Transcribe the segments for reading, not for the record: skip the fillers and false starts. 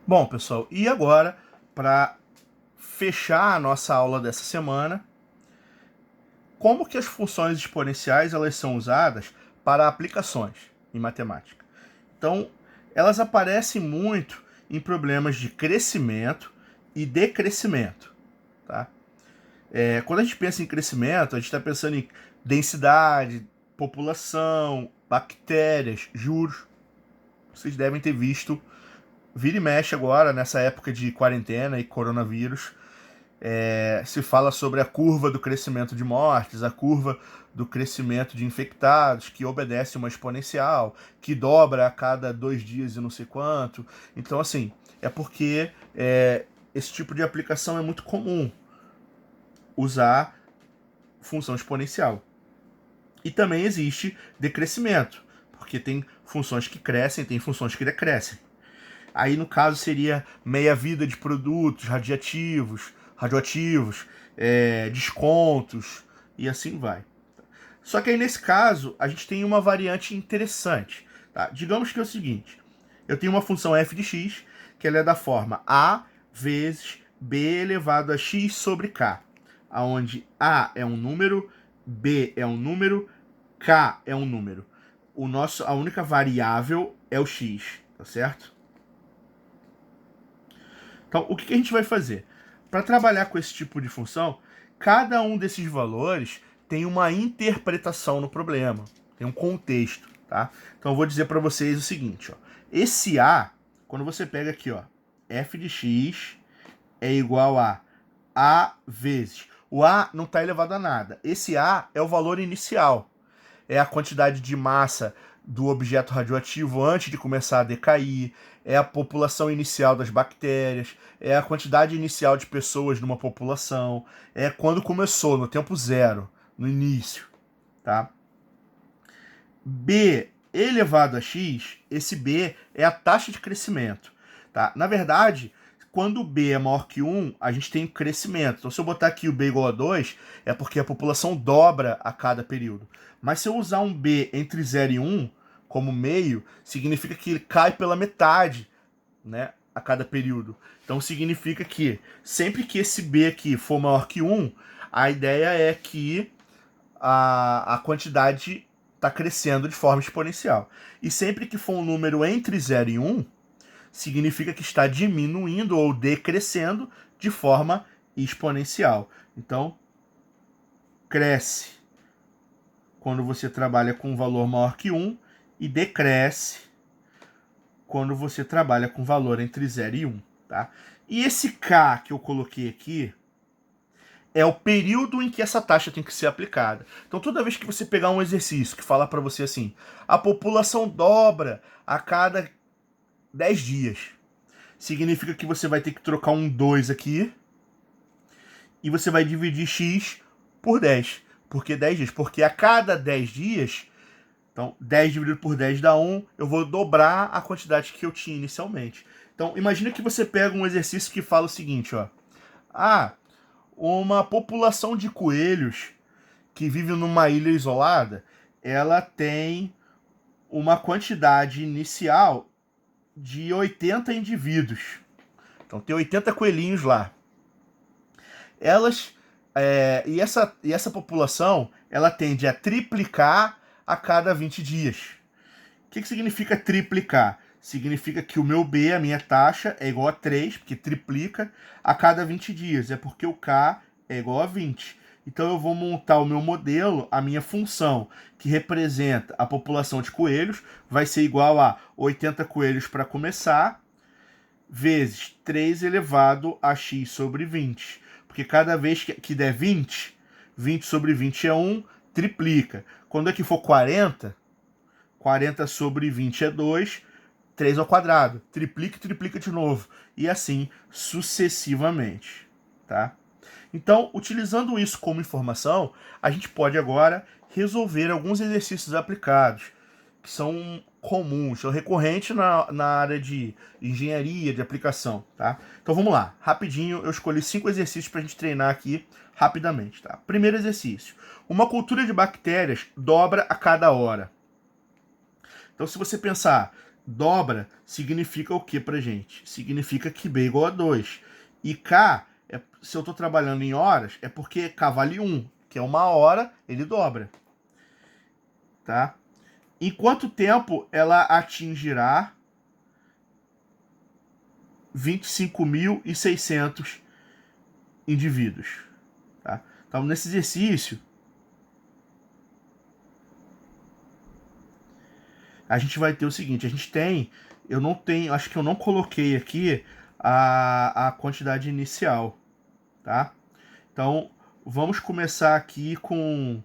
Bom, pessoal, e agora, para fechar a nossa aula dessa semana, como que as funções exponenciais elas são usadas para aplicações em matemática? Então, elas aparecem muito em problemas de crescimento e decrescimento, tá? Quando a gente pensa em crescimento, a gente está pensando em densidade, população, bactérias, juros. Vocês devem ter visto, vira e mexe agora, nessa época de quarentena e coronavírus, se fala sobre a curva do crescimento de mortes, a curva do crescimento de infectados, que obedece uma exponencial, que dobra a cada 2 dias e não sei quanto. Então, assim, é porque esse tipo de aplicação é muito comum usar função exponencial. E também existe decrescimento, porque tem funções que crescem, tem funções que decrescem. Aí, no caso, seria meia-vida de produtos radioativos, descontos, e assim vai. Só que aí, nesse caso, a gente tem uma variante interessante. Tá? Digamos que é o seguinte, eu tenho uma função f de x, que ela é da forma a vezes b elevado a x sobre k, onde a é um número, b é um número, k é um número. A única variável é o x, tá certo? Então, o que a gente vai fazer? Para trabalhar com esse tipo de função, cada um desses valores tem uma interpretação no problema, tem um contexto, tá? Então, eu vou dizer para vocês o seguinte, ó. Esse A, quando você pega aqui, ó, f de x é igual a vezes. O A não está elevado a nada. Esse A é o valor inicial, é a quantidade de massa do objeto radioativo antes de começar a decair, é a população inicial das bactérias, é a quantidade inicial de pessoas numa população, é quando começou, no tempo zero, no início, tá? B elevado a x, esse B é a taxa de crescimento, tá? Na verdade, quando B é maior que 1, a gente tem crescimento. Então, se eu botar aqui o B igual a 2, é porque a população dobra a cada período. Mas se eu usar um B entre 0 e 1 como meio, significa que ele cai pela metade, né, a cada período. Então, significa que sempre que esse B aqui for maior que 1, a ideia é que a quantidade está crescendo de forma exponencial. E sempre que for um número entre 0 e 1, significa que está diminuindo ou decrescendo de forma exponencial. Então, cresce quando você trabalha com um valor maior que 1 e decresce quando você trabalha com valor entre 0 e 1. Tá? E esse K que eu coloquei aqui é o período em que essa taxa tem que ser aplicada. Então, toda vez que você pegar um exercício que fala para você assim, a população dobra a cada 10 dias, significa que você vai ter que trocar um 2 aqui e você vai dividir x por 10. Por que 10 dias? Porque a cada 10 dias, então 10 dividido por 10 dá 1, eu vou dobrar a quantidade que eu tinha inicialmente. Então, imagina que você pega um exercício que fala o seguinte, ó. Uma população de coelhos que vive numa ilha isolada, ela tem uma quantidade inicial de 80 indivíduos. Então tem 80 coelhinhos lá. Elas e essa população ela tende a triplicar a cada 20 dias. O que significa triplicar? Significa que o meu B, a minha taxa, é igual a 3, porque triplica a cada 20 dias. É porque o K é igual a 20. Então eu vou montar o meu modelo, a minha função, que representa a população de coelhos, vai ser igual a 80 coelhos para começar, vezes 3 elevado a x sobre 20. Porque cada vez que der 20, 20 sobre 20 é 1, triplica. Quando é que for 40, 40 sobre 20 é 2, 3 ao quadrado. Triplica e triplica de novo. E assim sucessivamente. Tá? Então, utilizando isso como informação, a gente pode agora resolver alguns exercícios aplicados, que são comuns, são recorrentes na área de engenharia, de aplicação. Tá? Então vamos lá, rapidinho, eu escolhi 5 exercícios para a gente treinar aqui rapidamente. Tá? Primeiro exercício. Uma cultura de bactérias dobra a cada hora. Então, se você pensar dobra significa o que pra gente? Significa que B é igual a 2. E K, se eu estou trabalhando em horas, é porque K vale 1, que é 1 hora, ele dobra. Tá? Em quanto tempo ela atingirá 25.600 indivíduos? Tá? Então, nesse exercício, a gente vai ter o seguinte, eu não tenho, acho que eu não coloquei aqui a quantidade inicial, tá? Então, vamos começar aqui com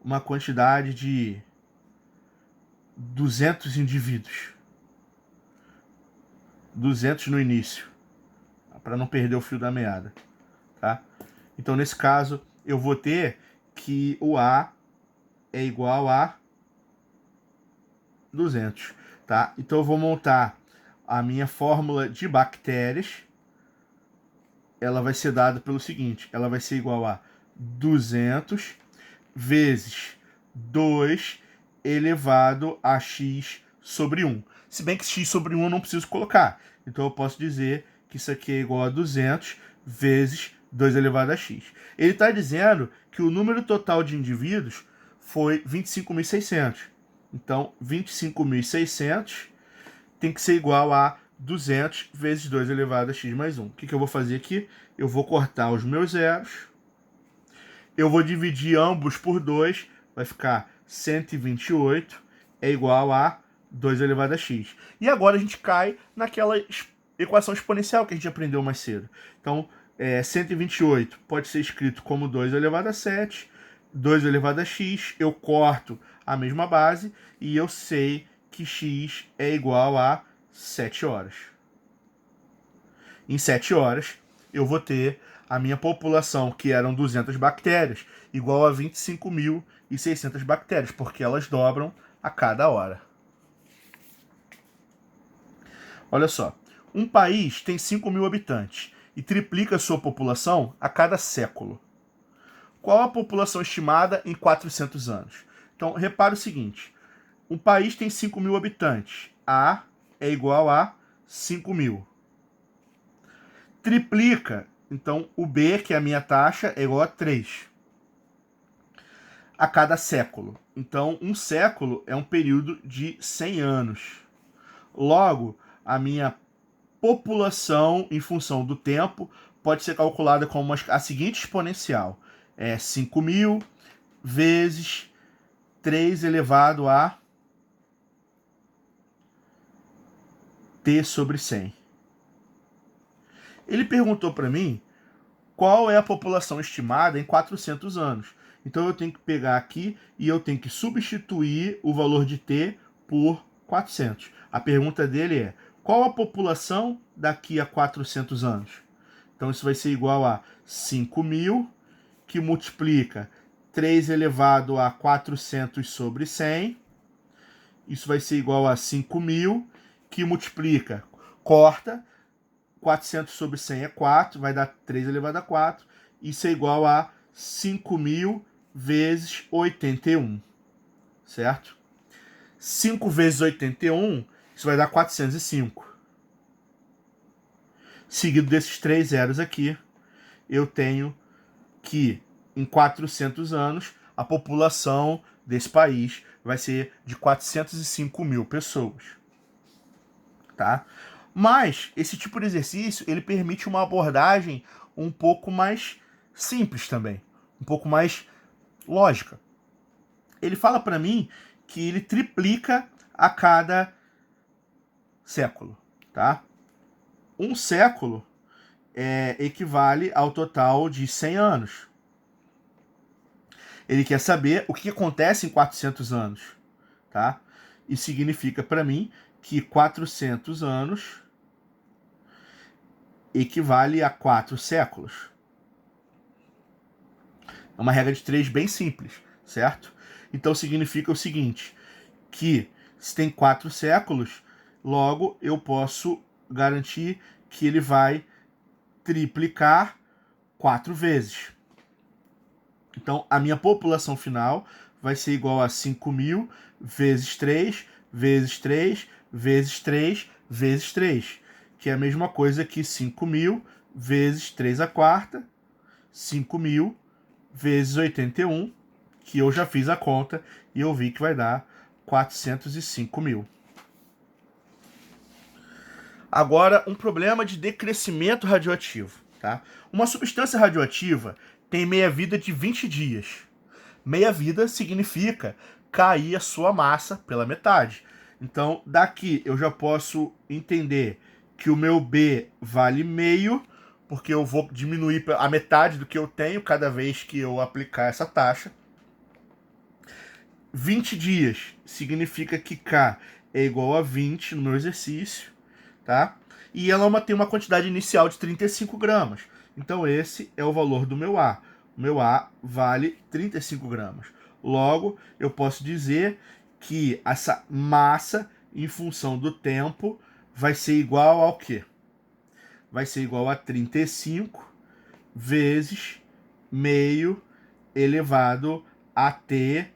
uma quantidade de 200 indivíduos. 200 no início, para não perder o fio da meada, tá? Então, nesse caso, eu vou ter que o A é igual a 200, tá? Então, eu vou montar a minha fórmula de bactérias. Ela vai ser dada pelo seguinte, ela vai ser igual a 200 vezes 2 elevado a x sobre 1. Se bem que x sobre 1 eu não preciso colocar. Então eu posso dizer que isso aqui é igual a 200 vezes 2 elevado a x. Ele está dizendo que o número total de indivíduos foi 25.600. Então, 25.600 tem que ser igual a 200 vezes 2 elevado a x mais 1. O que eu vou fazer aqui? Eu vou cortar os meus zeros. Eu vou dividir ambos por 2. Vai ficar 128 é igual a 2 elevado a x. E agora a gente cai naquela equação exponencial que a gente aprendeu mais cedo. Então, 128 pode ser escrito como 2 elevado a 7, 2 elevado a x. Eu corto a mesma base e eu sei que x é igual a 7 horas. Em 7 horas, eu vou ter a minha população, que eram 200 bactérias, igual a 25.600 bactérias, porque elas dobram a cada hora. Olha só, um país tem 5.000 habitantes e triplica sua população a cada século. Qual a população estimada em 400 anos? Então, repare o seguinte, um país tem 5.000 habitantes, A é igual a 5.000. Triplica, então o B, que é a minha taxa, é igual a 3 a cada século. Então, um século é um período de 100 anos. Logo, a minha população, em função do tempo, pode ser calculada como a seguinte exponencial. 5.000 vezes 3 elevado a t sobre 100. Ele perguntou para mim qual é a população estimada em 400 anos. Então eu tenho que pegar aqui e eu tenho que substituir o valor de t por 400. A pergunta dele é, qual a população daqui a 400 anos? Então isso vai ser igual a 5.000, que multiplica 3 elevado a 400 sobre 100. Isso vai ser igual a 5.000, que multiplica, corta, 400 sobre 100 é 4, vai dar 3 elevado a 4. Isso é igual a 5.000 vezes 81, certo? 5 vezes 81, isso vai dar 405. Seguido desses 3 zeros aqui, eu tenho que em 400 anos a população desse país vai ser de 405.000 pessoas, tá? Mas esse tipo de exercício, ele permite uma abordagem um pouco mais simples também, um pouco mais lógica. Ele fala para mim que ele triplica a cada século, tá? Um século equivale ao total de 100 anos. Ele quer saber o que acontece em 400 anos, tá? Isso significa para mim que 400 anos equivale a 4 séculos. É uma regra de 3 bem simples, certo? Então significa o seguinte, que se tem 4 séculos, logo eu posso garantir que ele vai triplicar 4 vezes. Então a minha população final vai ser igual a 5.000 vezes 3, vezes 3, vezes 3 vezes 3, que é a mesma coisa que 5.000 vezes 3 à quarta, 5.000 vezes 81, que eu já fiz a conta e eu vi que vai dar 405.000. Agora, um problema de decrescimento radioativo. Tá? Uma substância radioativa tem meia-vida de 20 dias. Meia-vida significa cair a sua massa pela metade. Então, daqui eu já posso entender que o meu B vale meio, porque eu vou diminuir a metade do que eu tenho cada vez que eu aplicar essa taxa. 20 dias significa que K é igual a 20 no meu exercício, tá? E ela tem uma quantidade inicial de 35 gramas. Então esse é o valor do meu A. O meu A vale 35 gramas. Logo, eu posso dizer que essa massa, em função do tempo, vai ser igual ao quê? Vai ser igual a 35 vezes meio elevado a T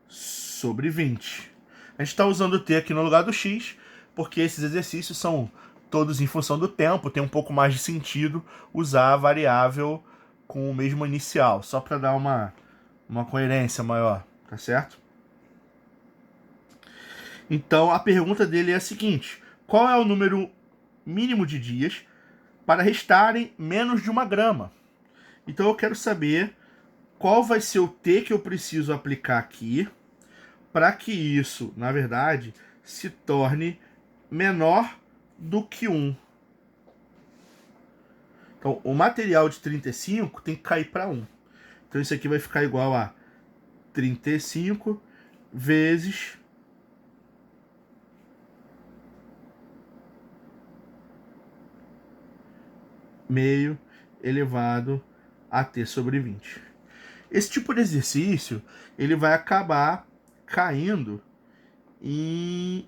sobre 20. A gente está usando o T aqui no lugar do X, porque esses exercícios são todos em função do tempo, tem um pouco mais de sentido usar a variável com o mesmo inicial, só para dar uma coerência maior, tá certo? Então a pergunta dele é a seguinte: qual é o número mínimo de dias para restarem menos de 1 grama? Então eu quero saber qual vai ser o T que eu preciso aplicar aqui para que isso, na verdade, se torne menor do que 1. Então, o material de 35 tem que cair para 1. Então, isso aqui vai ficar igual a 35 vezes meio elevado a T sobre 20. Esse tipo de exercício, ele vai acabar caindo em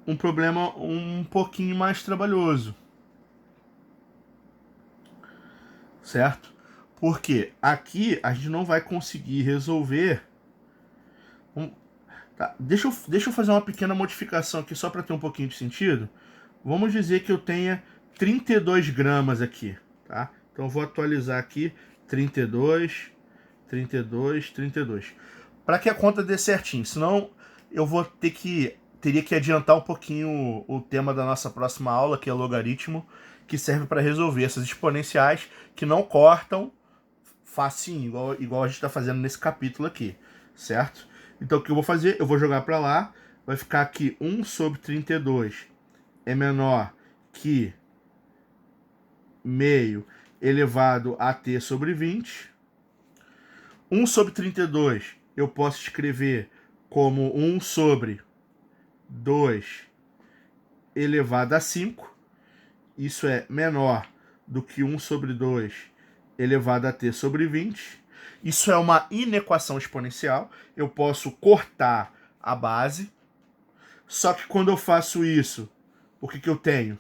um problema um pouquinho mais trabalhoso, certo? Porque aqui a gente não vai conseguir resolver. Tá, deixa eu fazer uma pequena modificação aqui só para ter um pouquinho de sentido. Vamos dizer que eu tenha 32 gramas aqui, tá? Então eu vou atualizar aqui 32, 32, 32. Para que a conta dê certinho, senão eu vou teria que adiantar um pouquinho o tema da nossa próxima aula, que é logaritmo, que serve para resolver essas exponenciais que não cortam facinho, igual a gente está fazendo nesse capítulo aqui, certo? Então o que eu vou fazer? Eu vou jogar para lá, vai ficar aqui 1 sobre 32 é menor que meio elevado a T sobre 20. 1 sobre 32 eu posso escrever como 1 sobre 2 elevado a 5. Isso é menor do que 1 sobre 2 elevado a T sobre 20. Isso é uma inequação exponencial. Eu posso cortar a base. Só que quando eu faço isso, o que eu tenho?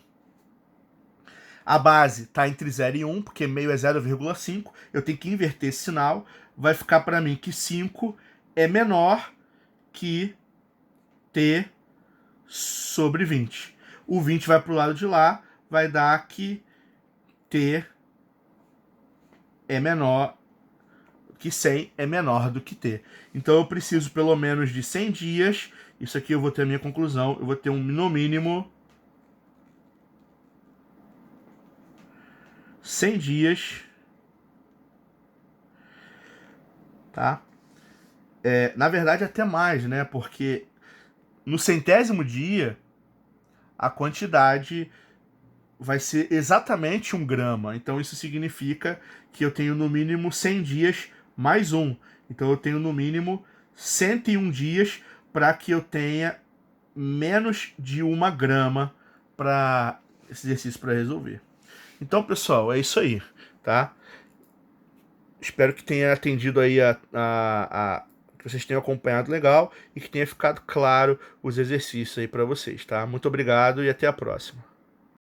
A base está entre 0 e 1, porque meio é 0,5. Eu tenho que inverter esse sinal. Vai ficar para mim que 5 é menor que T sobre 20. O 20 vai para o lado de lá, vai dar que T é menor que 100 é menor do que T. Então eu preciso pelo menos de 100 dias. Isso aqui eu vou ter a minha conclusão. Eu vou ter no mínimo 100 dias, tá? Na verdade até mais, né? Porque no 100º dia a quantidade vai ser exatamente 1 grama. Então isso significa que eu tenho no mínimo 100 dias mais 1. Então eu tenho no mínimo 101 dias para que eu tenha menos de 1 grama para esse exercício para resolver. Então, pessoal, é isso aí, tá? Espero que tenha atendido aí que vocês tenham acompanhado legal e que tenha ficado claro os exercícios aí para vocês, tá? Muito obrigado e até a próxima.